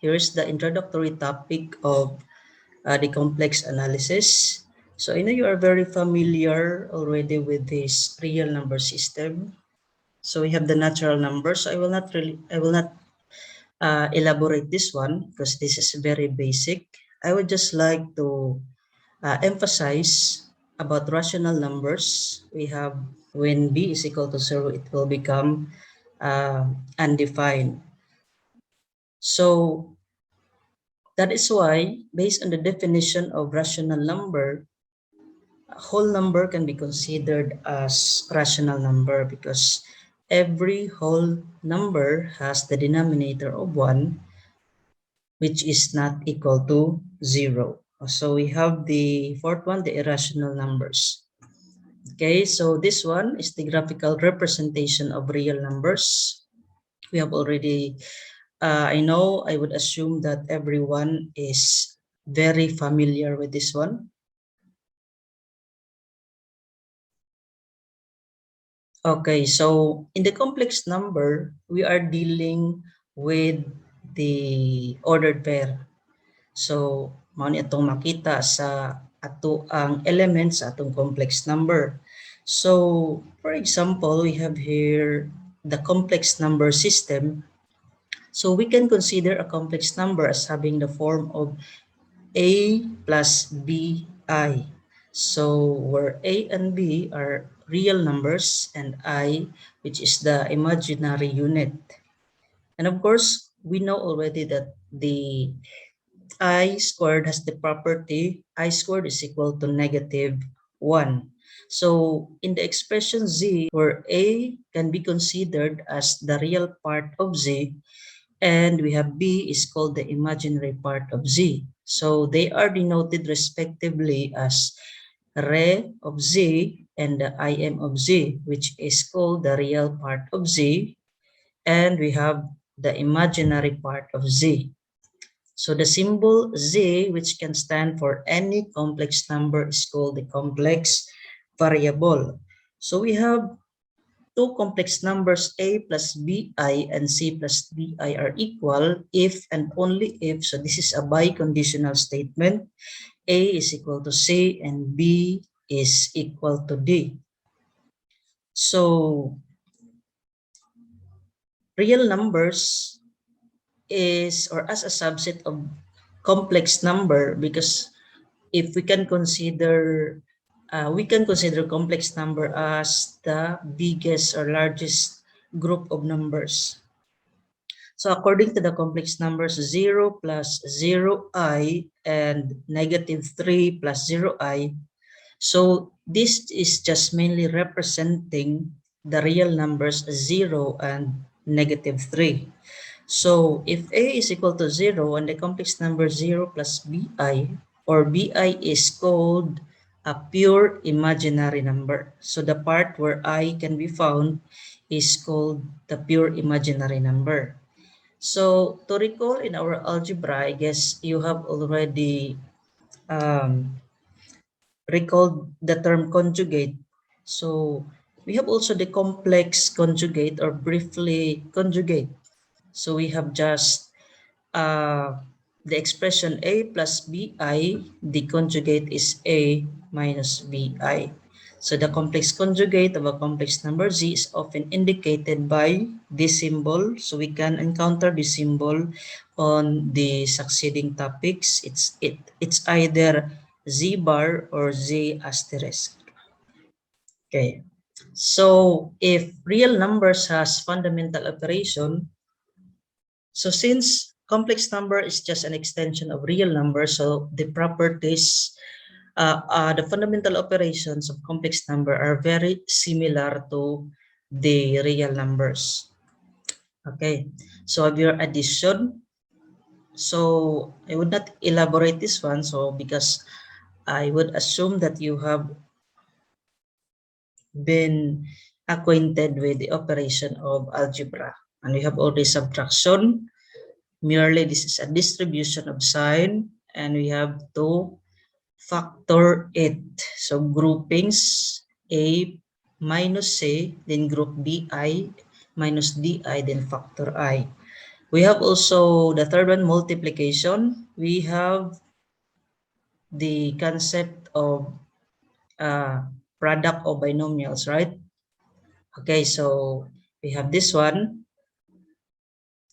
here's the introductory topic of the complex analysis. So I know you are very familiar already with this real number system. So we have the natural numbers. So I will not elaborate this one because this is very basic. I would just like to emphasize about rational numbers. We have when b is equal to 0, it will become undefined. So that is why, based on the definition of rational number, a whole number can be considered as rational number because every whole number has the denominator of 1, which is not equal to 0. So we have the fourth one, the irrational numbers. Okay, so this one is the graphical representation of real numbers. We have already, I know, I would assume that everyone is very familiar with this one. Okay, so in the complex number, we are dealing with the ordered pair. So, mao ni atong makita sa ato ang elements sa atong complex number. So, for example, we have here the complex number system. So, we can consider a complex number as having the form of a plus bi. So, where a and b are real numbers and I, which is the imaginary unit. And of course, we know already that the I squared has the property I squared is equal to -1. So in the expression z, where a can be considered as the real part of z, and we have b is called the imaginary part of z. So they are denoted respectively as re of z and the im of z, which is called the real part of z, and we have the imaginary part of z. So the symbol z, which can stand for any complex number, is called the complex variable. So we have two complex numbers a plus bi and c plus di are equal if and only if, so this is a biconditional statement, a is equal to c and b is equal to d. So real numbers is or as a subset of complex number, because if we can consider complex number as the biggest or largest group of numbers. So according to the complex numbers 0 plus 0i and -3 plus 0i, so this is just mainly representing the real numbers 0 and -3. So if a is equal to 0 and the complex number 0 plus bi, or bi is called a pure imaginary number. So the part where I can be found is called the pure imaginary number. So to recall in our algebra, I guess you have already recalled the term conjugate. So we have also the complex conjugate or briefly conjugate. So we have just the expression a plus bi, the conjugate is a minus bi. So the complex conjugate of a complex number z is often indicated by this symbol. So we can encounter this symbol on the succeeding topics. It's either z bar or z asterisk. Okay. So if real numbers has fundamental operation, so since complex number is just an extension of real number, so the properties, the fundamental operations of complex number are very similar to the real numbers. Okay, so of your addition, so I would not elaborate this one, so because I would assume that you have been acquainted with the operation of algebra, and we have already subtraction. Merely this is a distribution of sign, and we have to factor it. So groupings a minus c, then group bi minus di, then factor I. We have also the third one, multiplication. We have the concept of product of binomials, right? Okay, so we have this one.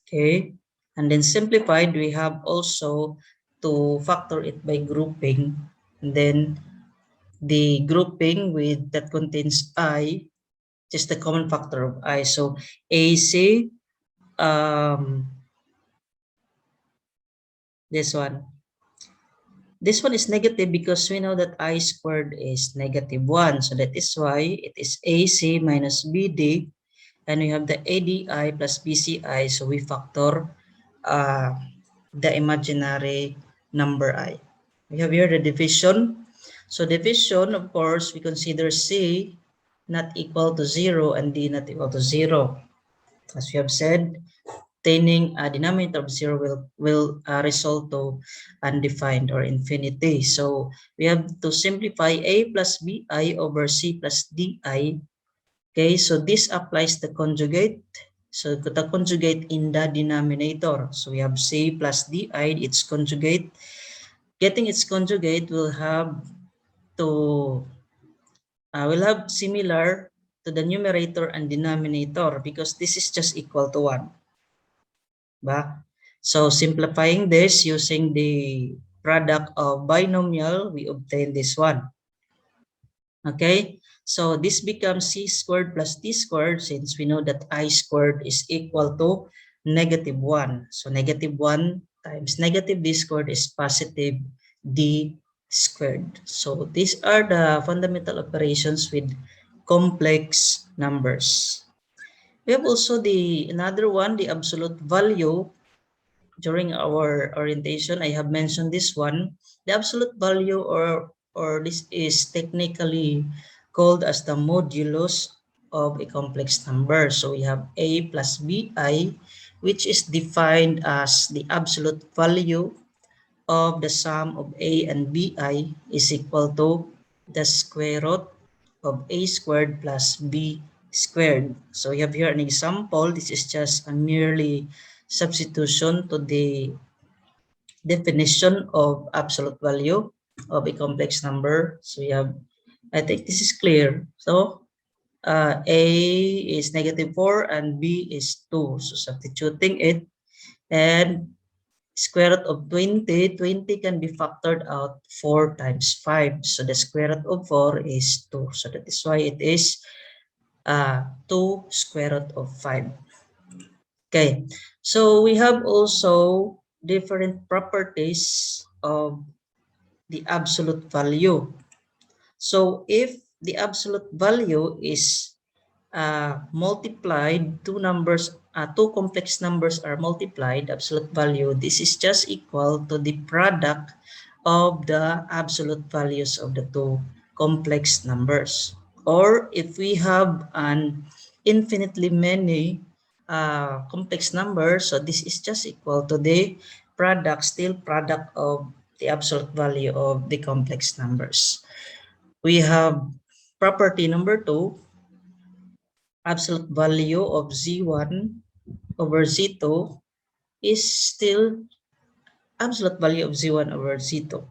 Okay, and then simplified, we have also to factor it by grouping, and then the grouping with that contains I, just the common factor of I. So AC, um, this one. This one is negative because we know that I squared is -1. So that is why it is AC minus BD, and we have the ADI plus BCI. So we factor uh, the imaginary number I. We have here the division. So division, of course, we consider C not equal to 0 and D not equal to 0. As we have said, obtaining a denominator of 0 will result to undefined or infinity. So we have to simplify A plus BI over C plus DI. Okay, so this applies the conjugate. So the conjugate in the denominator. So we have C plus DI, its conjugate. Getting its conjugate will have to will have similar to the numerator and denominator because this is just equal to 1. Ba? So simplifying this using the product of binomial, we obtain this one. Okay, so this becomes c squared plus d squared since we know that I squared is equal to -1. So -1 times negative d squared is positive d squared. So these are the fundamental operations with complex numbers. We have also the another one, the absolute value. During our orientation, I have mentioned this one. The absolute value, or this is technically called as the modulus of a complex number. So we have a plus bi, which is defined as the absolute value of the sum of a and bi is equal to the square root of a squared plus b squared. So we have here an example. This is just a merely substitution to the definition of absolute value of a complex number. So we have, I think this is clear. So A is -4 and B is 2. So substituting it, and square root of 20, 20 can be factored out 4 times 5. So the square root of 4 is 2. So that is why it is 2 square root of 5. Okay, so we have also different properties of the absolute value. So if the absolute value is multiplied, two complex numbers are multiplied, absolute value, this is just equal to the product of the absolute values of the two complex numbers. Or if we have an infinitely many complex numbers, so this is just equal to the still product of the absolute value of the complex numbers. We have property number 2, absolute value of z1 over z2 is still absolute value of z1 over z2.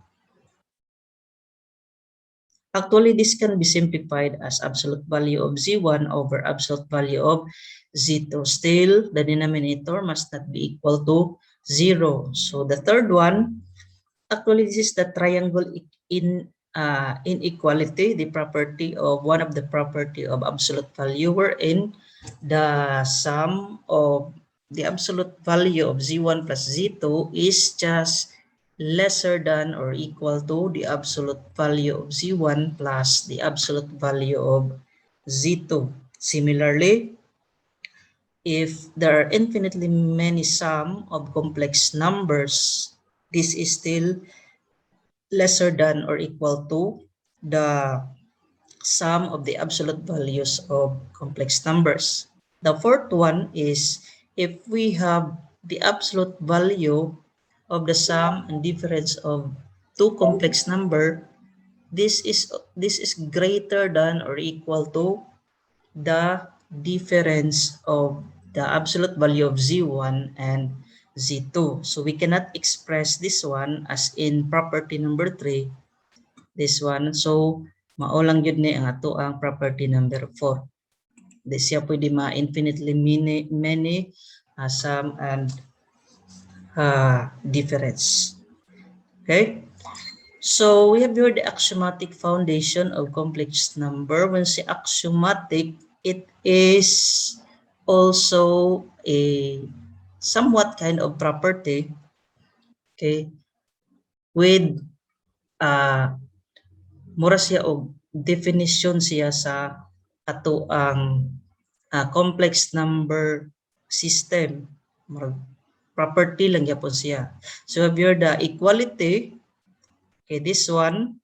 Actually, this can be simplified as absolute value of z1 over absolute value of z2. Still, the denominator must not be equal to 0. So the third one, actually this is the triangle inequality, the property of one of the property of absolute value, wherein the sum of the absolute value of z1 plus z2 is just lesser than or equal to the absolute value of z1 plus the absolute value of z2. Similarly, if there are infinitely many sum of complex numbers, this is still lesser than or equal to the sum of the absolute values of complex numbers. The fourth one is if we have the absolute value of the sum and difference of two complex number, this is greater than or equal to the difference of the absolute value of Z1 and Z2. So we cannot express this one as in property number 3, this one. So maulang yun ni ang ato ang property number 4. Di siya pwede ma-infinitely many sum and difference. Okay? So we have here the axiomatic foundation of complex number. When say axiomatic, it is also a somewhat kind of property, okay, with mura siya og definition siya sa ato ang complex number system. Murag property lang gyapon siya. So we have here the equality. Okay, this one,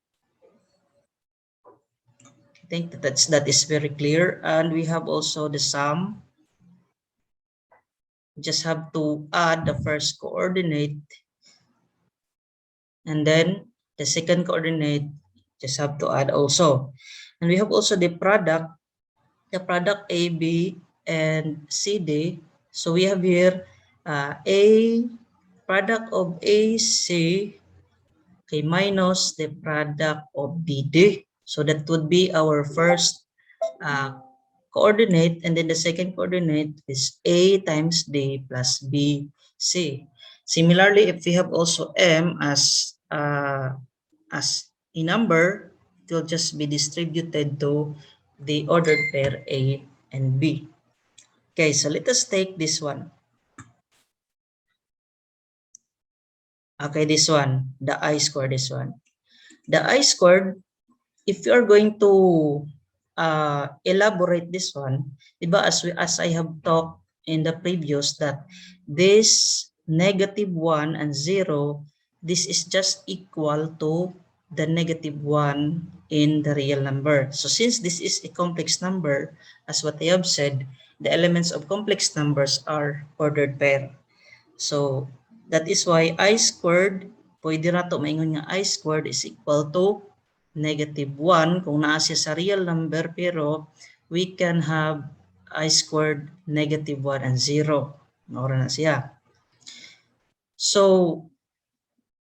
I think that is very clear. And we have also the sum. Just have to add the first coordinate, and then the second coordinate, just have to add also. And we have also the product AB and CD. So we have here A product of AC, okay, minus the product of BD. So that would be our first coordinate, and then the second coordinate is A times D plus BC. Similarly, if we have also M as a number, it will just be distributed to the ordered pair A and B. Okay, so let us take this one. Okay, this one, the I squared, this one. The I squared, if you are going to elaborate this one, diba, as I have talked in the previous, that this -1 and 0, this is just equal to the -1 in the real number. So since this is a complex number, as what I have said, the elements of complex numbers are ordered pair. So that is why I squared, pwede na to maingon nga I squared is equal to -1 kung naa siya sa real number, pero we can have I squared -1 and 0. Naura na siya. So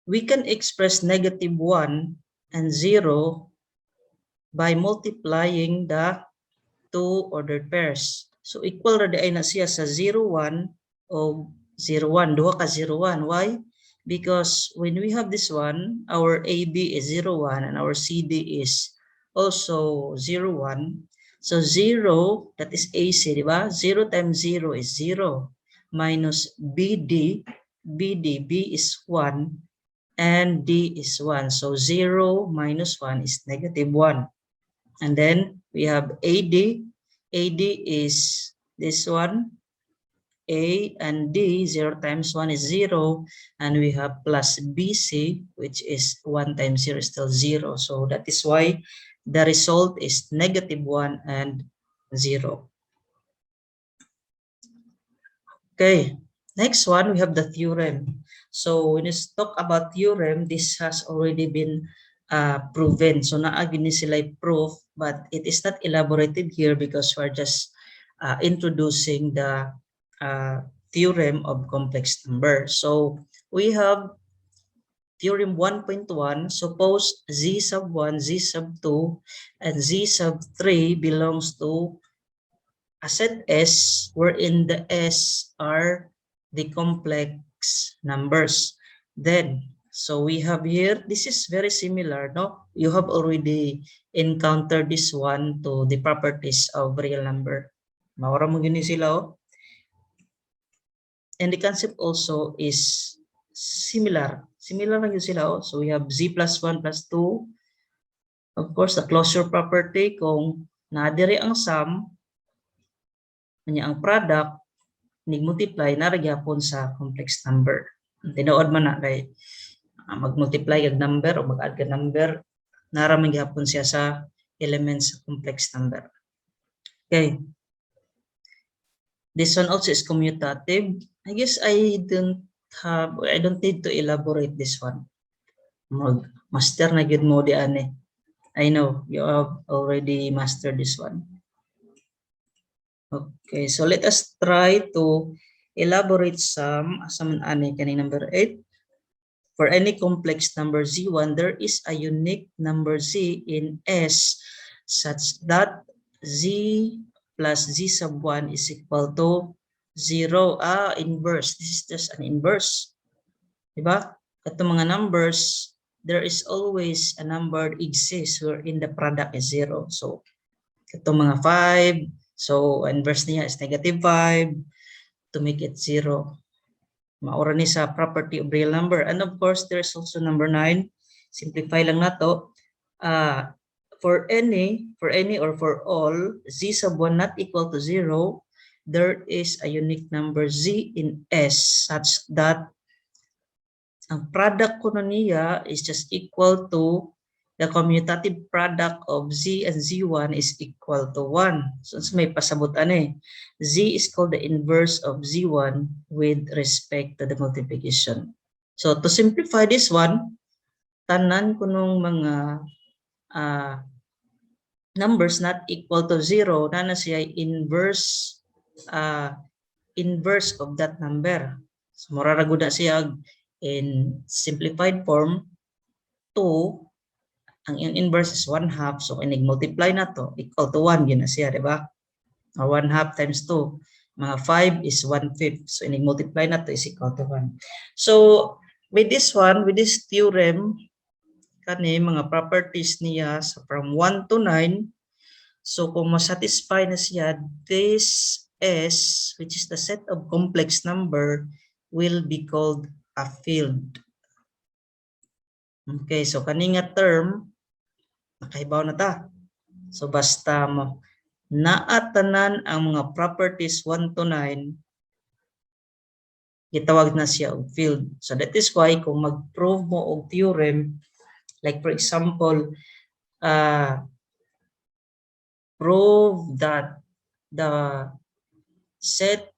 we can express -1 and 0 by multiplying the two ordered pairs. So equal ra di ay na siya sa 0, 1 o 0, 1. Duha ka 0, 1. Why? Because when we have this one, our AB is 0, 1 and our CD is also 0, 1. So 0, that is AC, di ba? 0 times 0 is 0. Minus BD, B is 1 and D is 1. So 0 minus 1 is -1. And then we have AD. AD is this one, A and D, 0 times 1 is 0, and we have plus BC, which is 1 times 0 is still 0. So that is why the result is -1 and 0. Okay, next one, we have the theorem. So when you talk about theorem, this has already been proven. So naagi ni sila proof, but it is not elaborated here because we're just introducing the theorem of complex number. So we have theorem 1.1. Suppose z sub 1, z sub 2, and z sub 3 belongs to a set S, wherein the S are the complex numbers. Then, so we have here, this is very similar, no? You have already encountered this one to the properties of real number. Maura mo gini sila, oh. And the concept also is similar. Similar lang yun sila, oh. So we have z plus 1 plus 2. Of course, the closure property, kung nadiri ang sum, kanya ang product, nig-multiply, naragyapon sa complex number. Tinuod man na kay mag-multiply kag number o mag-add kag number, naraman gyapon siya sa elements sa complex number. Okay. This one also is commutative. I guess I don't need to elaborate this one. Master na gyud mo di ani. I know you have already mastered this one. Okay, so let us try to elaborate some asaman ani kani number 8. For any complex number z1, there is a unique number z in S such that z plus z sub 1 is equal to 0. Inverse. This is just an inverse. Diba? Itong mga numbers, there is always a number exists wherein the product is 0. So, itong mga 5, so inverse niya is negative 5 to make it 0. Maura ni sa property of real number. And of course, there's also number 9. Simplify lang na to. For any or for all z sub 1 not equal to 0, there is a unique number z in S such that ang product ko na niya is just equal to the commutative product of z and z1 is equal to 1. So, may pasabutan z is called the inverse of z1 with respect to the multiplication. So, to simplify this one, tanan ko nung mga numbers not equal to 0, na siya inverse of that number. So, mararagod na siya in simplified form. 2, ang inverse is 1/2. So, inig-multiply na to, equal to 1, yun na siya, di ba? Or 1/2 times 2. Mga 5 is 1/5. So, inig-multiply na to is equal to 1. So, with this one, with this theorem, kani mga properties niya from 1 to 9. So, kung masatisfy na siya, this S, which is the set of complex number, will be called a field. Okay, so kaninga term, nakaibaw na ta. So, basta mo naatanan ang mga properties 1 to 9, gitawag na siya og field. So, that is why kung mag-prove mo og theorem, like for example, prove that the set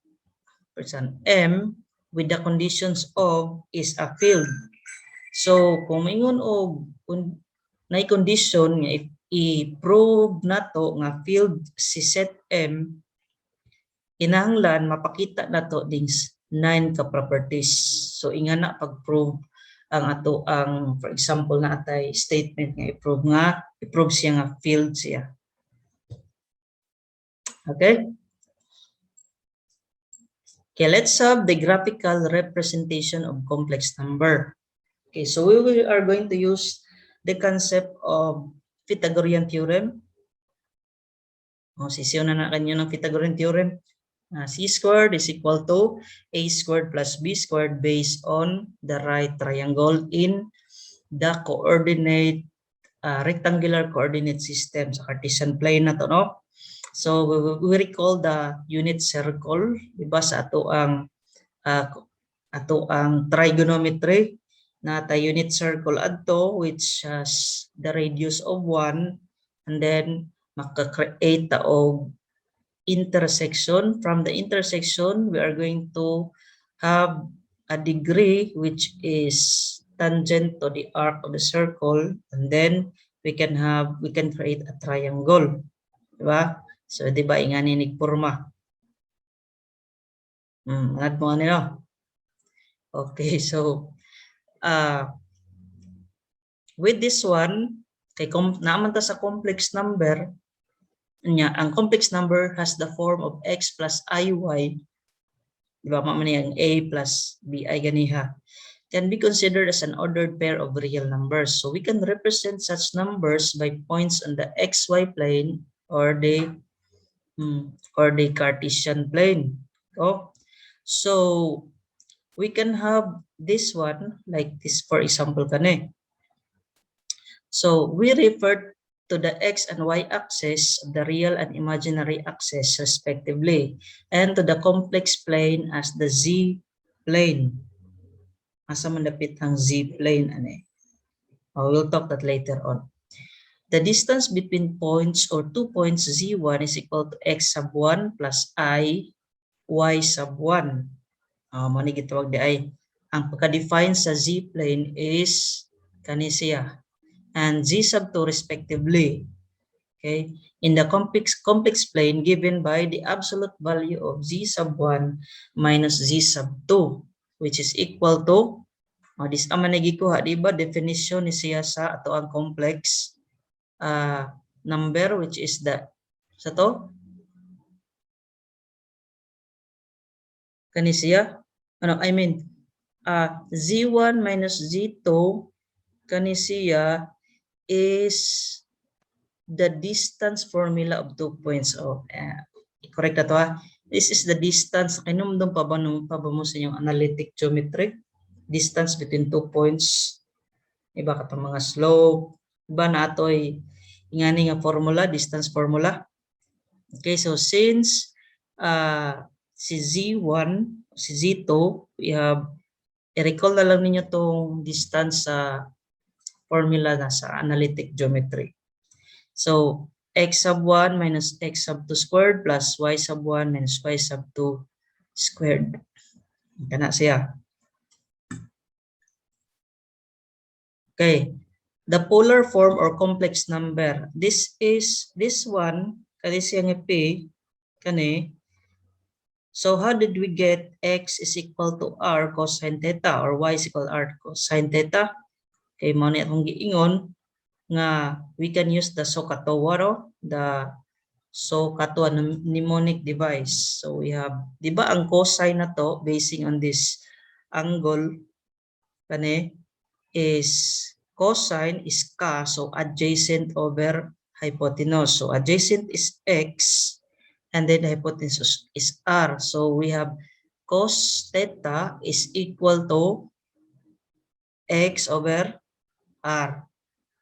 M with the conditions of is a field. So, kung ingon og na condition nga i-prove nato nga field si set M, kinahanglan mapakita nato ding 9 ka properties. So, ingana pag-prove ang ato ang for example na atay statement nga i-prove siya nga field siya. Okay? Okay, let's have the graphical representation of complex number. Okay, so we are going to use the concept of Pythagorean theorem. Sisiyo na kanyo ng Pythagorean theorem. C squared is equal to A squared plus B squared based on the right triangle in the coordinate rectangular coordinate system sa Cartesian plane na to, no? So we recall the unit circle, diba, sa ato ang trigonometry na ta unit circle adto which has the radius of 1, and then maka-create ta og intersection. From the intersection, we are going to have a degree which is tangent to the arc of the circle, and then we can create a triangle, diba? So, di ba, ingani nigporma. Anad mo ano? Okay, so, with this one, kay naman ta sa complex number, ang complex number has the form of x plus iy, di ba, maman yung a plus bi ganiha, can be considered as an ordered pair of real numbers. So, we can represent such numbers by points on the xy plane or the Cartesian plane. So we can have this one like this, for example, kani. So we refer to the x and y axis, the real and imaginary axis respectively, and to the complex plane as the z plane. Asa man dapit ang z plane ani? We'll talk that later on. The distance between points or 2 points z1 is equal to x sub 1 plus y sub 1. Mani gitawag di ay. Ang pagka-define sa z-plane is kani siya. And z sub 2 respectively. Okay, in the complex plane given by the absolute value of z sub 1 minus z sub 2, which is equal to, this ang managikuha, di ba? Definition ni siya sa ato ang complex number, which is the, sa to? Kani siya? Ano, I mean, z1 minus z2, kani siya is the distance formula of 2 points. Correct na to ha. This is the distance. Kinumdum pa ba mo sa inyong analytic geometry? Distance between 2 points. Iba ka itong mga slope. Iba na ito ay ingani nga formula, distance formula. Okay, so since si Z1, si Z2, we have, i-recall na lang ninyo itong distance sa formula na sa analytic geometry. So, x sub 1 minus x sub 2 squared plus y sub 1 minus y sub 2 squared. Kana siya. Okay. The polar form or complex number. This one, kani siya nga P, kani. So, how did we get x is equal to r cosine theta or y is equal to r cosine theta? Okay, mo ni atong giingon nga we can use the SOHCAHTOA, the SOHCAHTOA mnemonic device. So we have, di ba ang cosine na to, basing on this angle, kani, is cosine is ka, so adjacent over hypotenuse. So adjacent is x, and then hypotenuse is r. So we have cos theta is equal to x over r.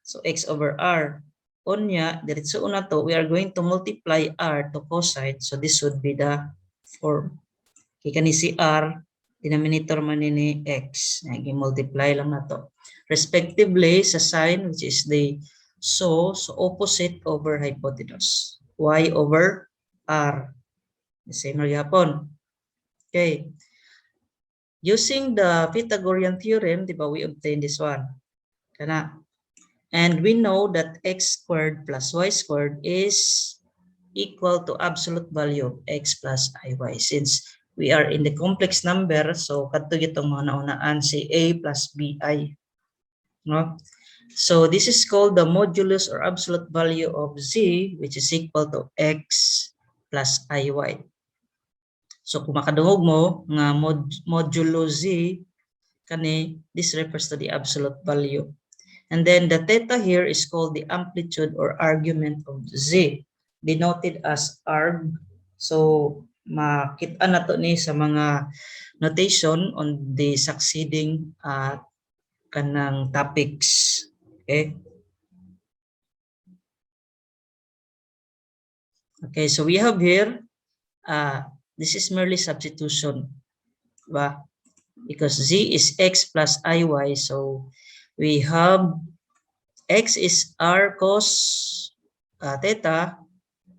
So x over r. Unya, diretso una to, we are going to multiply r to cosine. So this would be the form. Kaya ni si r, denominator man ni x. Nag-multiply lang na to. Respectively, sa sine, which is the so opposite over hypotenuse. Y over r. The same magyapon. Okay. Using the Pythagorean theorem, di ba, we obtain this one. Kana. And we know that x squared plus y squared is equal to absolute value of x plus iy. Since we are in the complex number, so kadto gitong mga naunaan si a plus bi. No? So this is called the modulus or absolute value of z, which is equal to x plus iy. So kung makadungog mo nga modulo z, kani, this refers to the absolute value. And then the theta here is called the amplitude or argument of z, denoted as arg. So makita na to ni sa mga notation on the succeeding kanang topics. Okay. Okay, so we have here, this is merely substitution, diba? Because z is x plus iy, so we have x is r cos theta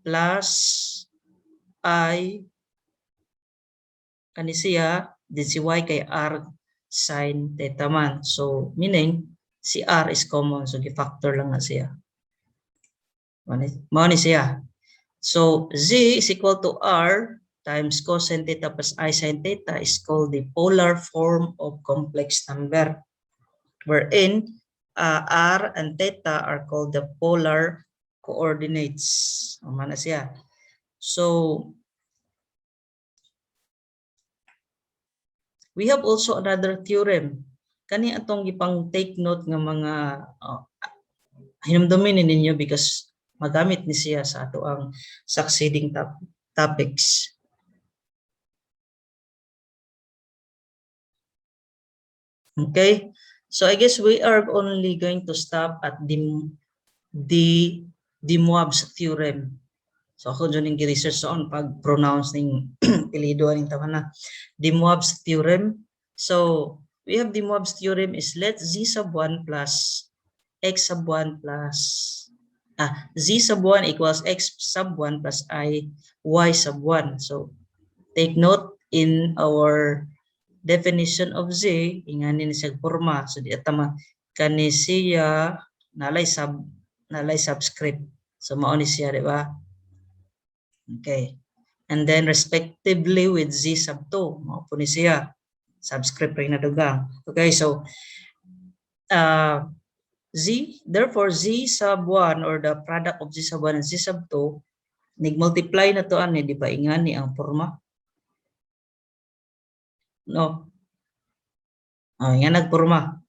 plus I kani siya, din si y kay r sin theta man. So meaning si r is common, so gi-factor lang na siya. Mao ni siya. So z is equal to r times cosine theta plus I sin theta is called the polar form of complex number, wherein r and theta are called the polar coordinates. Mana siya. So we have also another theorem. Kani atong gipang take note nga mga hinumdumin ninyo because magamit ni siya sa ato ang succeeding topics. Okay, so I guess we are only going to stop at the Moivre'S theorem. So ako dyan yung research on pag-pronounce ng pilido ng tama na. The Moivre'S theorem. So we have the Moivre'S theorem is let z sub 1 plus x sub 1 plus z sub 1 equals x sub 1 plus y sub 1. So take note in our definition of z, ingani ni siya forma. So di atama kani siya nalay subscript. So mao ni siya, di ba? Okay. And then respectively with z sub 2, mao po ni siya. Subscript rin na dugang. Okay, so z, therefore z sub 1 or the product of z sub 1 and z sub 2, nag-multiply na to ani, di ba ingani ang forma? No. Nga nagporma.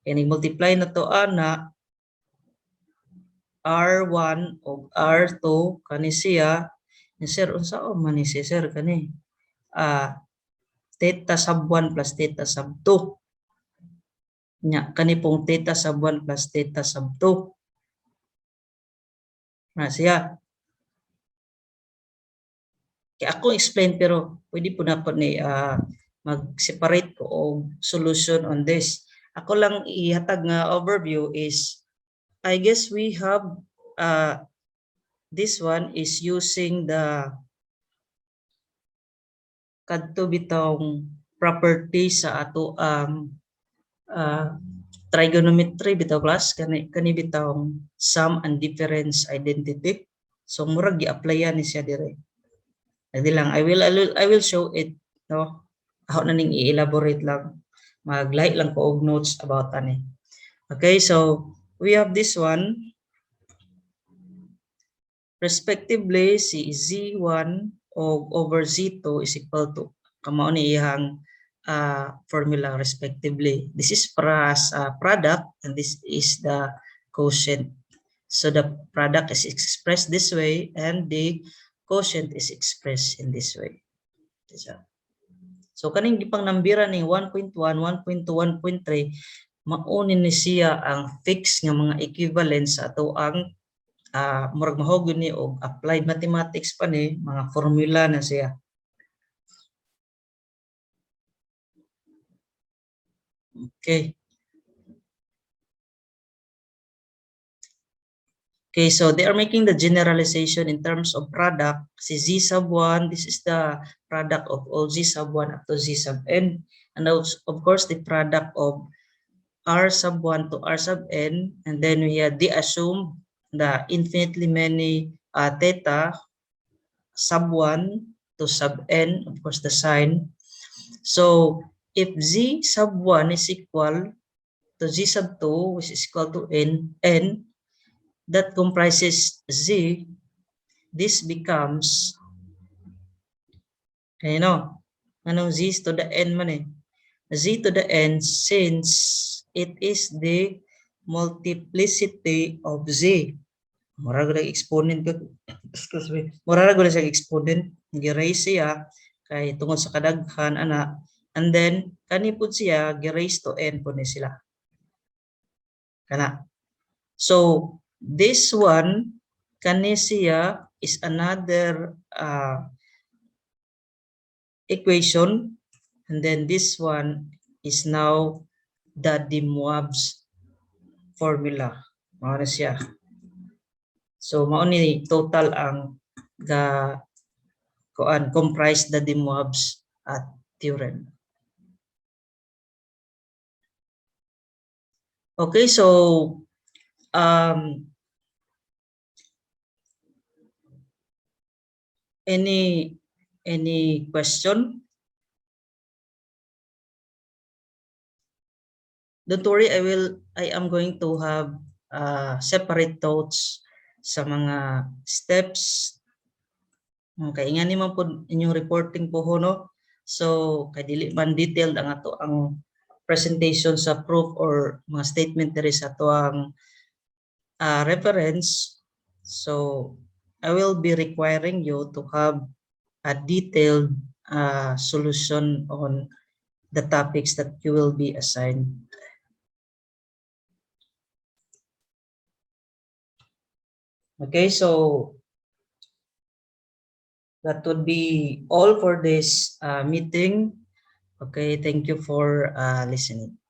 Kaya nag-multiply na to ana R1 o R2 kani siya. Ni sir, unsa o man ni si sir kani? Theta sub 1 plus theta sub 2. Nya kani pong theta sub 1 plus theta sub 2. Na siya. Kaya ako explain pero pwede po na po ni mag-separate ko og solution on this. Ako lang ihatag nga overview is I guess we have this one is using the kadto bitong property sa ato ang trigonometry bitaw class kani bitong sum and difference identity. So murag gi-applyan ni siya dire. Hindi lang I will show it, no. Ako na ning i-elaborate lang. Mag-light lang ko og notes about ani. Okay, so we have this one. Respectively, si Z1 over Z2 is equal to, kamao ni iyang formula respectively. This is product and this is the quotient. So the product is expressed this way and the quotient is expressed in this way. So kaning gipang nambira ni 1.1, 1.2, 1.3, maunin ni siya ang fixed nga mga equivalence sa ato ang murag mahog ni og applied mathematics pa ni mga formula na siya. Okay. Okay, so they are making the generalization in terms of product. Si z sub 1, this is the product of all z sub 1 up to z sub n. And of course, the product of r sub 1 to r sub n. And then we had de-assumed the infinitely many theta sub 1 to sub n, of course, the sign. So, if z sub 1 is equal to z sub 2, which is equal to n, that comprises z, this becomes, anong z to the n man eh? Z to the n, since it is the multiplicity of z. Mura gud exponent ko. Excuse me. Mura gud sa exponent. Gi-raise siya kay tungod sa kadaghan ana. And then kani pud siya gi-raise to n pud ni sila. Kana. So this one kani siya is another equation, and then this one is now the Moivre'S formula. Mao na siya. So mao ni total ang comprise the Moivre'S theorem. Okay, so any question? Don't worry, I am going to have separate notes sa mga steps. Kay nga ni man po inyong reporting po ho, no? So kay dili man detailed ang ato ang presentation sa proof or mga statement diri sa ato ang reference. So I will be requiring you to have a detailed solution on the topics that you will be assigned. Okay, so that would be all for this meeting. Okay, thank you for listening.